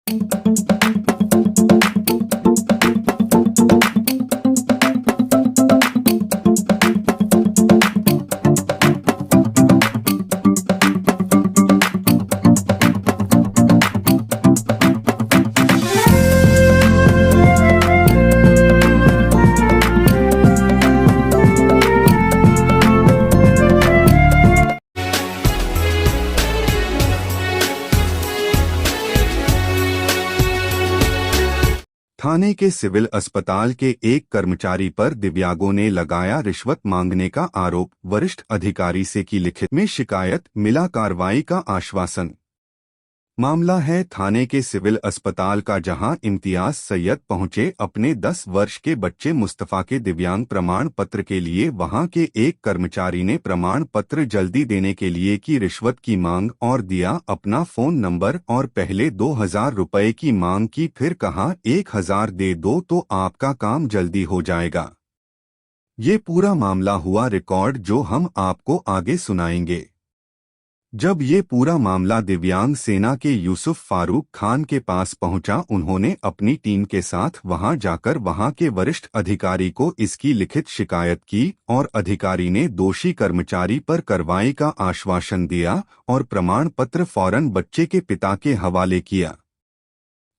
थाने के सिविल अस्पताल के एक कर्मचारी पर दिव्यांगों ने लगाया रिश्वत मांगने का आरोप। वरिष्ठ अधिकारी से की लिखित में शिकायत, मिला कार्रवाई का आश्वासन। मामला है थाने के सिविल अस्पताल का, जहां इम्तियाज सैयद पहुंचे अपने 10 वर्ष के बच्चे मुस्तफा के दिव्यांग प्रमाण पत्र के लिए। वहां के एक कर्मचारी ने प्रमाण पत्र जल्दी देने के लिए की रिश्वत की मांग और दिया अपना फोन नंबर और पहले 2000 रुपए की मांग की, फिर कहा 1000 दे दो तो आपका काम जल्दी हो जाएगा। ये पूरा मामला हुआ रिकॉर्ड, जो हम आपको आगे सुनाएंगे। जब ये पूरा मामला दिव्यांग सेना के यूसुफ फारूक खान के पास पहुंचा, उन्होंने अपनी टीम के साथ वहां जाकर वहां के वरिष्ठ अधिकारी को इसकी लिखित शिकायत की और अधिकारी ने दोषी कर्मचारी पर कार्रवाई का आश्वासन दिया और प्रमाण पत्र फौरन बच्चे के पिता के हवाले किया।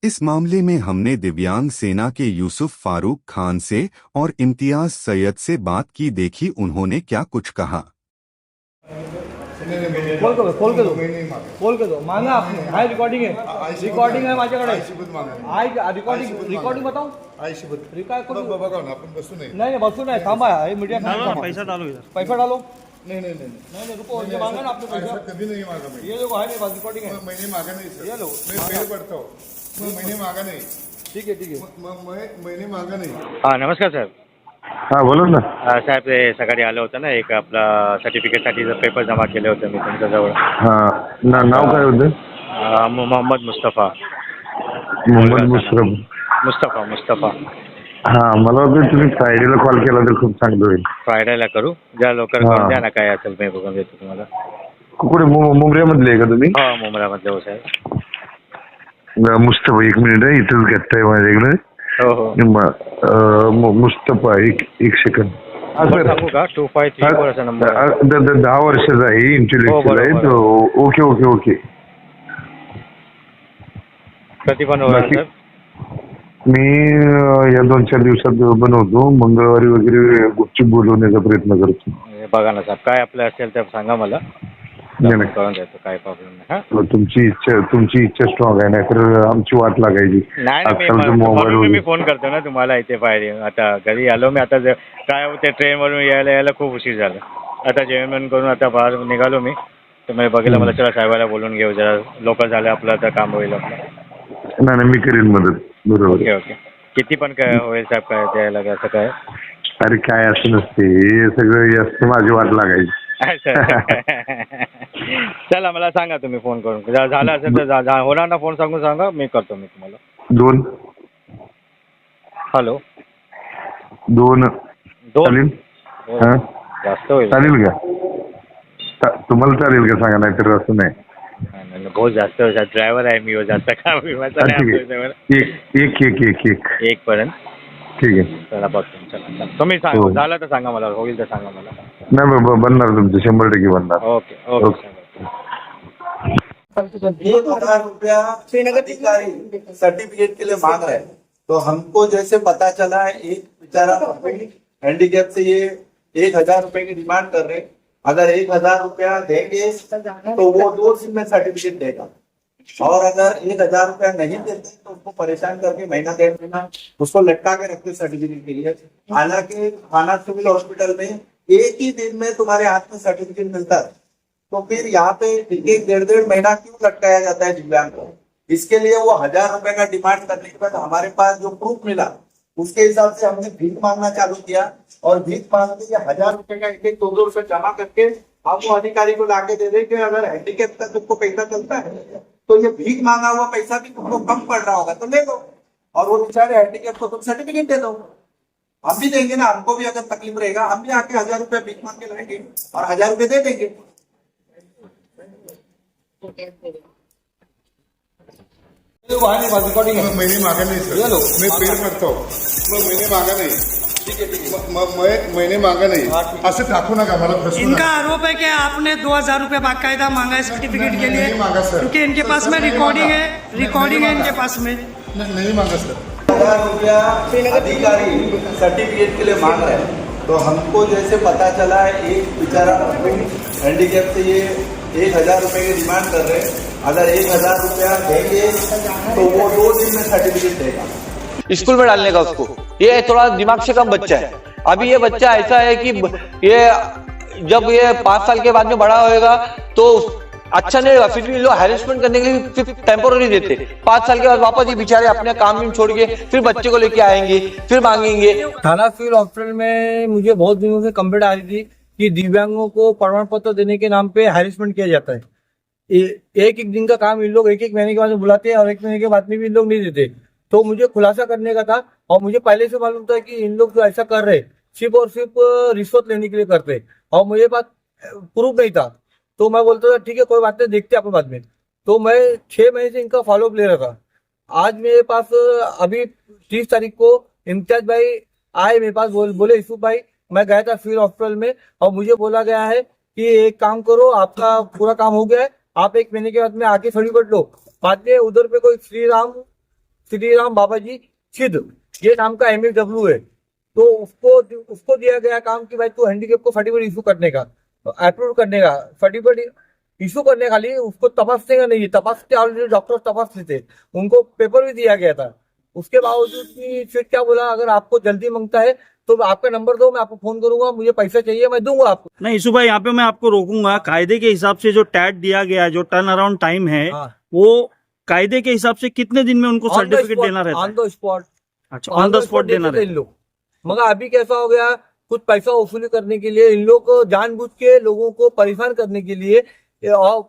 इस मामले में हमने दिव्यांग सेना के यूसुफ फारूक खान से और इम्तियाज सैयद से बात की, देखी उन्होंने क्या कुछ कहा। खोल के दो मांगा आपने, हाय रिकॉर्डिंग है माझ्याकडे, हाय रिकॉर्डिंग बताओ, बघा ना आपण बसू नये. नहीं बसू नहीं, थांबा मीडिया पैसा डालो इधर, पैसा डालो, नहीं रुको, ये मांगा ना आपने पैसा, कभी नहीं मांगा मैं. ये देखो, हाय मेरे पास रिकॉर्डिंग है, मैंने मांगा नहीं सर. ये लो, मैं पेड़ पड़ता हूँ, मैंने मांगा नहीं. ठीक है, मैंने मांगा नाही. हा नमस्कार साहेब. हा बोला ना. साहेब ते सकाळी आलं होतं ना, एक आपला सर्टिफिकेटसाठी पेपर जमा केले होते मी तुमच्याजवळ. हा नाव काय होतं? मोहम्मद मुस्तफा. मोहम्मद मुस्तफा. हा मला वाटतं तुम्ही फ्रायडेला कॉल केला तर खूप चांगलं होईल. फ्रायडेला करू, ज्या लवकर करून द्या ना, काय असेल मी बघून देतो तुम्हाला. कुठे मुंबऱ्यामधले आहे का तुम्ही? हो मुंबरामधले हो साहेब. मुस्तफा, एक मिनिट आहे, इथंच घेताय माझ्याकडे. हो मुस्तफा, एक सेकंड. सांगू का? 2534 असा नंबर. 10 वर्षाचा आहे, इंटेलेक्च्युअल आहे तो. ओके. कधी बनवणार साहेब? मी या 2-4 दिवसात बनवतो. मंगळवारी वगैरे गुपचूप बोलवण्याचा प्रयत्न करतो. बघा ना साहेब, काय आपलं असेल तर सांगा मला, करून द्यायचं, काय प्रॉब्लेम नाही. तुमची इच्छा स्ट्रॉंग आहे, नाहीतर आमची वाट लागायची. नाही, मी फोन करतो ना तुम्हाला इथे बाहेर. आता घरी आलो मी, आता काय होते ट्रेनवरून यायला खूप उशीर झाला. आता जेवण करून आता बाहेर निघालो मी, तर मी बघितलं, मला चला साहेबाला बोलून घेऊ, जरा लोकल झालं आपलं, आता काम होईल आपलं. नाही मी करीन मदत. बरोबर. ओके. किती पण काय होईल साहेब, काय द्यायला असं काय? अरे काय असं नसते, हे सगळं असतं, माझी वाट लागायची. चला मला सांगा तुम्ही फोन करून, झालं असेल तर होणार ना, फोन सांगून सांगा, मी करतो मी तुम्हाला. 2 हॅलो 2 चालेल? जास्त होईल, चालेल का? तुम्हाला चालेल का सांगा, नाहीतर असं नाही. बहुत जास्त ड्रायव्हर आहे मी, जास्त काम एक पर्यंत. ठीक आहे, चला बघतो. चला तुम्ही सांगा, झालं तर सांगा मला, होईल तर सांगा मला. नाही बनणार तुमचं, 100% बनणार. ओके. 1000 रुपया अधिकारी सर्टिफिकेट के लिए मांग रहे हैं. तो हमको जैसे पता चला है, एक बेचारा हैंडीकैप से ये 1000 रुपए की डिमांड कर रहे हैं. अगर 1000 रुपया देंगे तो वो 2 दिन में सर्टिफिकेट देगा, और अगर 1000 रुपया नहीं देते तो उसको परेशान करके महीना 1.5 महीना उसको लटका के रखते सर्टिफिकेट के लिए. हालांकि थाना सिविल हॉस्पिटल में एक ही दिन में तुम्हारे हाथ में सर्टिफिकेट मिलता है, तो फिर यहाँ पे 1-1.5 महीना क्यों लटकाया जाता है दिव्यांग को? इसके लिए वो 1000 रुपए का डिमांड करने के बाद हमारे पास जो प्रूफ मिला, उसके हिसाब से हमने भीख मांगना चालू किया, और भीख मांग के 1000 रुपए का 1-2 रुपए जमा करके हम वो अधिकारी को लाके दे दे कि अगर हैंडीकैप का तुमको पैसा चलता है तो ये भीख मांगा हुआ पैसा भी तुमको कम पड़ रहा होगा तो ले लो, और वो बेचारे हैंडीकैप को तुम सर्टिफिकेट दे दो. हम भी देंगे ना, हमको भी अगर तकलीफ रहेगा, हम भी आके 1000 रुपए भीख मांग के लाएंगे और 1000 रुपए दे देंगे. रिकॉर्डिंग है मैंने मांगा नहीं ये लो, सर मैं पेड करता हूँ मग मैंने मांगा नाही ठीक है ठीक है मैंने मांगा नाही हाँ, ठीक असं टाकू नका मला फसवू इनका नका. आरोप है कि आपने 2000 रुपए बाकायदा मांगा है सर्टिफिकेट के लिए, नहीं मांगा सर. क्योंकि इनके पास में नहीं रिकॉर्डिंग मांगा. है, रिकॉर्डिंग है इनके पास में। नहीं मांगा सर. 1000 रुपया अधिकारी सर्टिफिकेट के लिए मांग रहे हैं। तो हमको जैसे पता चला है एक बेचारा हैंडीकैप से ये 1000 रुपए की डिमांड कर रहे हैं। अगर 1000 रुपया देंगे तो वो 2 दिन में सर्टिफिकेट देगा। स्कूल में डालने का उसको। ये थोड़ा दिमाग से कम बच्चा है। अभी ये बच्चा ऐसा है कि ये जब ये 5 साल के बाद में बड़ा होएगा तो अच्छा नहीं होगा। फिर भी लोग हैरेसमेंट करने के लिए फिर टेम्पोररी देते, 5 साल के बाद वापस ये बेचारे अपने काम में छोड़ के फिर बच्चे को लेके आएंगे, फिर मांगेंगे। थाना सिविल हॉस्पिटल में मुझे बहुत दिनों से कंप्लेंट आ रही थी कि दिव्यांगों को प्रमाण पत्र देने के नाम पे हैरेसमेंट किया जाता है। एक एक दिन का काम इन लोग 1-1 महीने के बाद में बुलाते हैं और 1 महीने के बाद में भी इन लोग नहीं देते। तो मुझे खुलासा करने का था और मुझे पहले से मालूम था कि इन लोग जो ऐसा कर रहे सिर्फ और सिर्फ रिश्वत लेने के लिए करते और मुझे पास प्रूफ नहीं था। तो मैं बोलता था ठीक है कोई बात नहीं, देखते अपन बाद में। तो मैं 6 महीने से इनका फॉलोअप ले रहा था। आज मेरे पास अभी 30 तारीख को इम्तियाज भाई आए मेरे पास, बोले यूसुफ भाई मैं गया था सिविल हॉस्पिटल में और मुझे बोला गया है कि एक काम करो, आपका पूरा काम हो गया है, आप 1 महीने के बाद में आके सर्टिफिकेट लो। बाद में उधर पे कोई श्रीराम बाबाजी सिद्ध ये नाम का MFW है, तो उसको दिया गया काम कि भाई तू हैंडीकैप को सर्टिफिकेट इशू करने का, अप्रूव करने का, सर्टिफिकेट इशू करने का, लिए उसको तपासने का नहीं, तपासते ऑलरेडी डॉक्टर तपास लेते, उनको पेपर भी दिया गया था। उसके बावजूद भी फिर क्या बोला, अगर आपको जल्दी मांगता है तो आपका नंबर दो, मैं आपको फोन करूंगा, मुझे पैसा चाहिए मैं दूंगा आपको। नहीं यूसुफ भाई, यहाँ पे मैं आपको रोकूंगा। कायदे के हिसाब से जो टैट दिया गया है, जो टर्न अराउंड टाइम है, हाँ। वो कायदे के हिसाब से कितने दिन में उनको सर्टिफिकेट देना रहता है? On the spot. अच्छा, ऑन द स्पॉट देना रहता इन लोग। मगर अभी कैसा हो गया, कुछ पैसा वसूली करने के लिए इन लोग जानबूझ के लोगों को परेशान करने के लिए और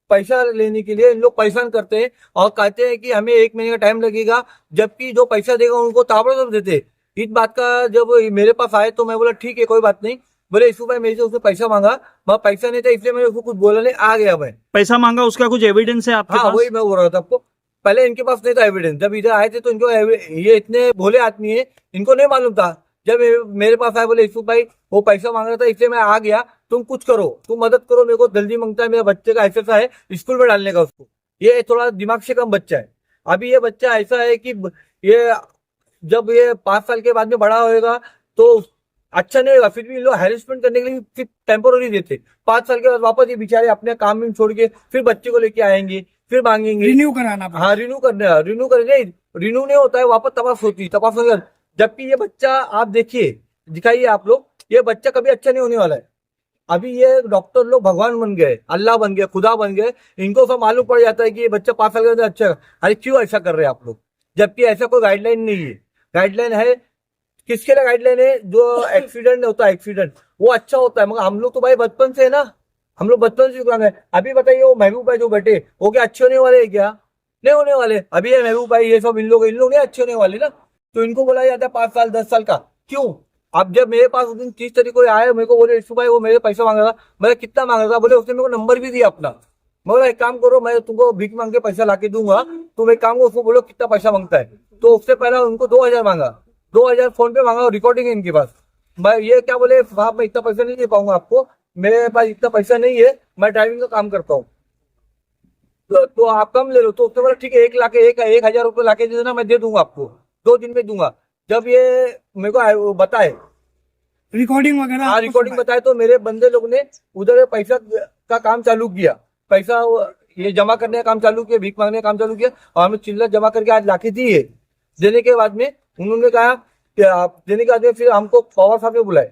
पैसा लेने के लिए इन लोग परेशान करते हैं और कहते हैं कि हमें 1 महीने का टाइम लगेगा, जबकि जो पैसा देगा उनको ताबड़तोड़ देते। इस बात का जब मेरे पास आए तो मैं बोला ठीक है कोई बात नहीं। बोले यूसुफ भाई मेरे से उसने पैसा मांगा, मैं पैसा नहीं था इसलिए मैंने उसको कुछ बोला नहीं, आ गया मैं। पैसा मांगा, उसका कुछ एविडेंस है आपके हाँ पास? वही मैं बोल रहा था आपको, पहले इनके पास नहीं था एविडेंस। जब इधर आए थे तो इनको ये इतने भोले आदमी है, इनको नहीं मालूम था। जब मेरे पास आए बोले यूसुफ भाई वो पैसा मांग रहा था इसलिए मैं आ गया, तुम कुछ करो, तुम मदद करो, मेरे को जल्दी मांगता है, मेरे बच्चे का ऐसा है स्कूल में डालने का उसको। ये थोड़ा दिमाग से कम बच्चा है। अभी ये बच्चा ऐसा है कि ये जब ये 5 साल के बाद में बड़ा होएगा तो अच्छा नहीं होगा। फिर भी लोग हैरेसमेंट करने के लिए फिर टेम्पोररी देते, 5 साल के बाद वापस ये बेचारे अपने काम में छोड़ के फिर बच्चे को लेके आएंगे, फिर मांगेंगे, रिन्यू कराना। हाँ रिन्यू करेंगे, रिन्यू नहीं होता है, वापस तपास होती, तपास होने। जबकि ये बच्चा आप देखिए, दिखाइए आप लोग, ये बच्चा कभी अच्छा नहीं होने वाला है। अभी ये डॉक्टर लोग भगवान बन गए, अल्लाह बन गए, खुदा बन गए, इनको सब मालूम पड़ जाता है कि ये बच्चा 5 साल के अंदर अच्छा है। अरे क्यों ऐसा कर रहे हैं आप लोग, जबकि ऐसा कोई गाइडलाइन नहीं है। गाइडलाइन है किसके लिए? गाइडलाइन है जो एक्सीडेंट होता है, एक्सीडेंट वो अच्छा होता है। मगर हम लोग तो भाई बचपन से है ना, हम लोग बचपन से सीख रहे हैं। अभी बताइए वो महबूब भाई जो बैठे वो क्या अच्छे होने वाले है क्या? नहीं होने वाले। अभी ये महबूब भाई ये सब इन लोग नहीं अच्छे होने वाले ना, तो इनको बोला जाता है 5 साल 10 साल का। क्यों? अब जब मेरे पास उस दिन 30 तारीख को आए, मेरे को बोले यूसुफ भाई वो मेरे पैसा मांग रहा था, मैंने कितना मांग रहा था, बोले उसने मेरे को नंबर भी दिया अपना। मैं बोला एक काम करो, मैं तुमको भीख मांग के पैसा ला के दूंगा, तुम एक काम करो उसको बोलो कितना पैसा मांगता है। तो उससे पहले उनको 2000 मांगा, 2000 फोन पे मांगा और रिकॉर्डिंग है इनके पास। मैं ये क्या बोले साहब मैं इतना पैसा नहीं दे पाऊंगा आपको, मेरे पास इतना पैसा नहीं है, मैं ड्राइविंग का काम करता हूँ, तो आप कम ले लो। तो उसने बोला ठीक है 1,000 रुपये ला के दे देना, मैं दे दूंगा आपको, 2 दिन में दूंगा। जब ये मेरे को बताए रिकॉर्डिंग वगैरह, हाँ रिकॉर्डिंग बताए, तो मेरे बंदे लोग ने उधर पैसा का काम चालू किया, पैसा ये जमा करने का काम चालू किया, भीख मांगने का काम चालू किया और हमें चिल्लर जमा करके आज लाके दी है। देने के बाद में उन्होंने कहा कि आप देने के बाद में फिर हमको पवार साहब ने बुलाए।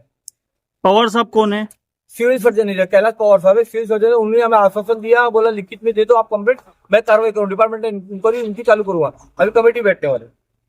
पवार साहब कौन है? सिविल सर्जन है, कैलाश पवार साहब है, सिविल सर्जन है। उन्होंने हमें आश्वासन दिया, बोला लिखित में दे दो आप कंप्लीट, मैं कार्रवाई करूँ, डिपार्टमेंट इंक्वायरी उनकी चालू करूंगा। अभी कमेटी बैठने वाले,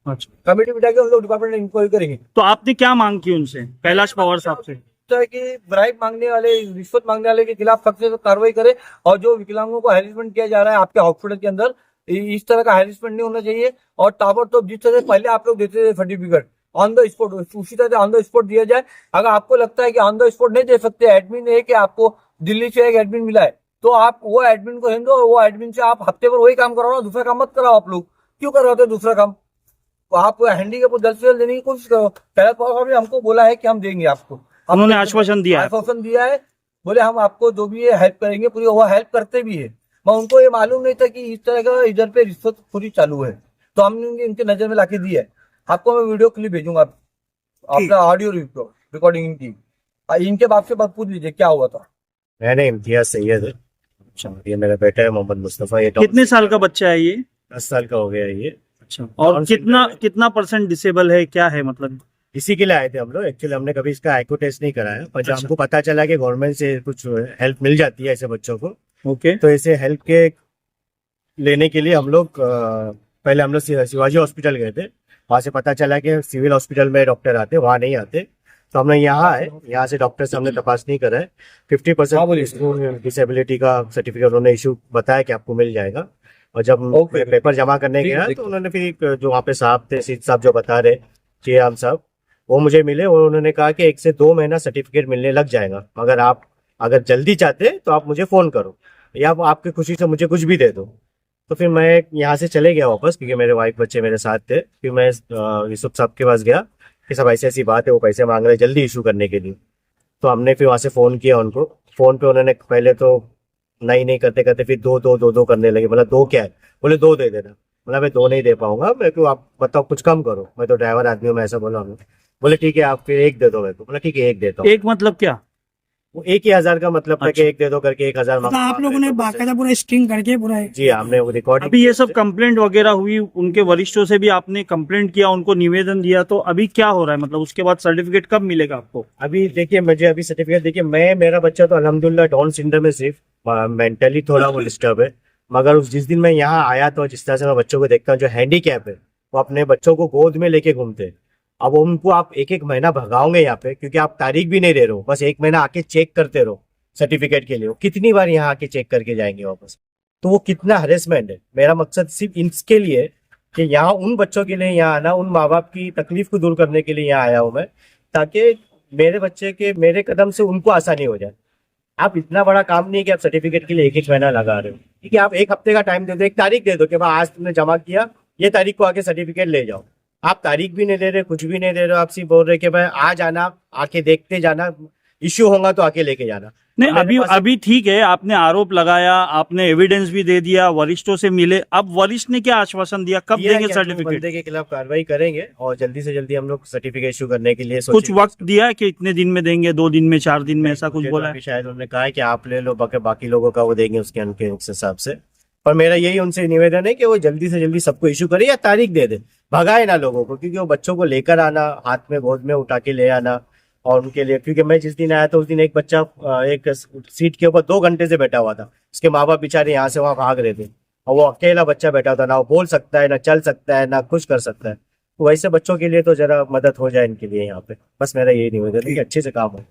अच्छा कमेटी बिठा के हम लोग डिपार्टमेंट इंक्वायरी करेंगे। तो आपने क्या मांग की उनसे, कैलाश पवार साहब से? तो है कि ब्राइब मांगने वाले, रिश्वत मांगने वाले के खिलाफ सख्त से कार्रवाई करे और जो विकलांगों को हैरेसमेंट किया जा रहा है आपके हॉस्पिटल के अंदर, इस तरह का हैरेसमेंट नहीं होना चाहिए। और ताबड़तोड़ जिस तरह पहले आप लोग देते थे सर्टिफिकेट ऑन द स्पॉट, उसी तरह ऑन द स्पॉट दिया जाए। अगर आपको लगता है कि ऑन द स्पॉट नहीं दे सकते, एडमिन है कि आपको दिल्ली से एक एडमिन मिला है तो आप वो एडमिन को दें दो, वो एडमिन से आप हफ्ते भर वही काम कराओ ना, दूसरा काम मत कराओ। आप लोग क्यों कर रहे होते दूसरा काम? तो आप हैंडीकैप को जल्द से जल्द देने की कोशिश करो। शरद पवार साहब ने हमको बोला है कि हम देंगे आपको, उन्होंने आश्वासन दिया है। आश्वासन दिया है, बोले हम आपको जो भी है हेल्प करेंगे पूरी, वो हेल्प करते भी है। मैं उनको ये मालूम नहीं था कि इस तरह का इधर पे रिश्वत पूरी चालू है, तो हमने इनके नजर में लाके दी है। आपको मैं वीडियो क्लिप भेजूंगा, आपका ऑडियो रिकॉर्डिंग इनकी, इनके बाप से पूछ लीजिए क्या हुआ था। मैंने इम्तियाज सैयद है, ये मेरा बेटा है मोहम्मद मुस्तफा। ये कितने साल का बच्चा है ये? 10 साल का हो गया ये। अच्छा, और कितना % डिसेबल है, क्या है मतलब? इसी के लिए आए थे हम लोग। एक्चुअली हमने कभी इसका आईक्यू टेस्ट नहीं कराया, पर जब अच्छा। हमको पता चला कि गवर्नमेंट से कुछ हेल्प मिल जाती है ऐसे बच्चों को, ओके। तो इसे हेल्प के लेने के लिए हम लोग पहले हम लोग शिवाजी हॉस्पिटल गए थे। वहाँ से पता चला कि सिविल हॉस्पिटल में डॉक्टर आते, वहाँ नहीं आते, तो हमने यहाँ आए। यहाँ से डॉक्टर से हमने तपासनी करा है। 50% डिसेबिलिटी का सर्टिफिकेट उन्होंने इशू बताया कि आपको मिल जाएगा। और जब पेपर जमा करने गया तो उन्होंने फिर जो वहाँ पे साहब थे, सीट साहब जो बता रहे, हम साहब, वो मुझे मिले और उन्होंने कहा कि 1 से 2 महीना सर्टिफिकेट मिलने लग जाएगा। मगर आप अगर जल्दी चाहते तो आप मुझे फोन करो, या आपकी खुशी से मुझे कुछ भी दे दो। तो फिर मैं यहाँ से चले गया वापस, क्योंकि मेरे वाइफ बच्चे मेरे साथ थे। फिर मैं यूसुफ साहब के पास गया कि सब ऐसी ऐसी बात है, वो पैसे मांग रहे जल्दी इशू करने के लिए। तो हमने फिर वहाँ से फ़ोन किया उनको। फ़ोन पे उन्होंने पहले तो नहीं करते करते फिर दो करने लगे। मतलब 2 क्या है? बोले 2 दे देना। मतलब मैं 2 नहीं दे पाऊंगा, मैं क्यों, आप बताओ कुछ कम करो, मैं तो ड्राइवर आदमी हूँ, मैं ऐसा बोला हूँ। बोले ठीक है आप फिर 1 दे दो मेरे को। बोला ठीक है 1 देता हूँ। 1 मतलब क्या? वो 1,000 का मतलब था कि 1 दे दो करके 1,000 मतलब आप लोगों ने बाकायदा पूरा स्ट्रिंग करके पूरा जी हमने वो रिकॉर्ड। अभी ये सब कंप्लेंट वगैरह हुई, उनके वरिष्ठों से भी आपने कंप्लेंट किया, उनको निवेदन दिया, तो अभी क्या हो रहा है? मतलब उसके बाद सर्टिफिकेट कब मिलेगा आपको? अभी देखिए मुझे अभी सर्टिफिकेट देखिए, मेरा बच्चा तो अल्हम्दुलिल्लाह डाउन सिंड्रोम में सिर्फ मेंटली थोड़ा वो डिस्टर्ब है। मगर जिस दिन मैं यहाँ आया तो जिस तरह से मैं बच्चों को देखता हूँ जो हैंडीकैप है, वो अपने बच्चों को गोद में लेके घूमते हैं। अब उनको आप 1 महीना भगाओगे यहाँ पे, क्योंकि आप तारीख भी नहीं दे रहे हो, बस 1 महीना आके चेक करते रहो सर्टिफिकेट के लिए। वो कितनी बार यहाँ आके चेक करके जाएंगे वापस? तो वो कितना हरेसमेंट है। मेरा मकसद सिर्फ इसके लिए कि यहाँ उन बच्चों के लिए यहाँ आना, उन माँ बाप की तकलीफ को दूर करने के लिए यहाँ आया हूँ मैं, ताकि मेरे बच्चे के मेरे कदम से उनको आसानी हो जाए। आप इतना बड़ा काम नहीं है कि आप सर्टिफिकेट के लिए 1 महीना लगा रहे हो। ठीक है, आप 1 हफ्ते का टाइम दे दो, 1 तारीख दे दो कि भाई आज तुमने जमा किया, ये तारीख को आके सर्टिफिकेट ले जाओ। आप तारीख भी नहीं दे रहे, कुछ भी नहीं दे रहे हो। आप सिर्फ बोल रहे कि भाई आ जाना, आके देखते जाना, इश्यू होगा तो आके लेके जाना। नहीं, अभी ठीक है, आपने आरोप लगाया, आपने एविडेंस भी दे दिया, वरिष्ठों से मिले। अब वरिष्ठ ने क्या आश्वासन दिया, कब देंगे सर्टिफिकेट? बंदे के खिलाफ कार्रवाई करेंगे और जल्दी से जल्दी हम लोग सर्टिफिकेट इशू करने के लिए कुछ वक्त दिया है कि इतने दिन में देंगे, 2 दिन में, 4 दिन में, ऐसा कुछ बोला है? शायद उन्होंने कहा है कि आप ले लो, बाकी लोगों का वो देंगे उसके हिसाब से। पर मेरा यही उनसे निवेदन है कि वो जल्दी से जल्दी सबको इशू करे या तारीख दे दे, भगाए ना लोगों को। क्योंकि वो बच्चों को लेकर आना, हाथ में गोद में उठा के ले आना, और उनके लिए, क्योंकि मैं जिस दिन आया था उस दिन एक बच्चा एक सीट के ऊपर 2 घंटे से बैठा हुआ था। उसके माँ बाप बेचारे यहाँ से वहाँ भाग रहे थे, और वो अकेला बच्चा बैठा था, ना वो बोल सकता है, ना चल सकता है, ना कुछ कर सकता है। तो वैसे बच्चों के लिए तो जरा मदद हो जाए इनके लिए यहाँ पे, बस मेरा यही निवेदन है कि अच्छे से काम हो।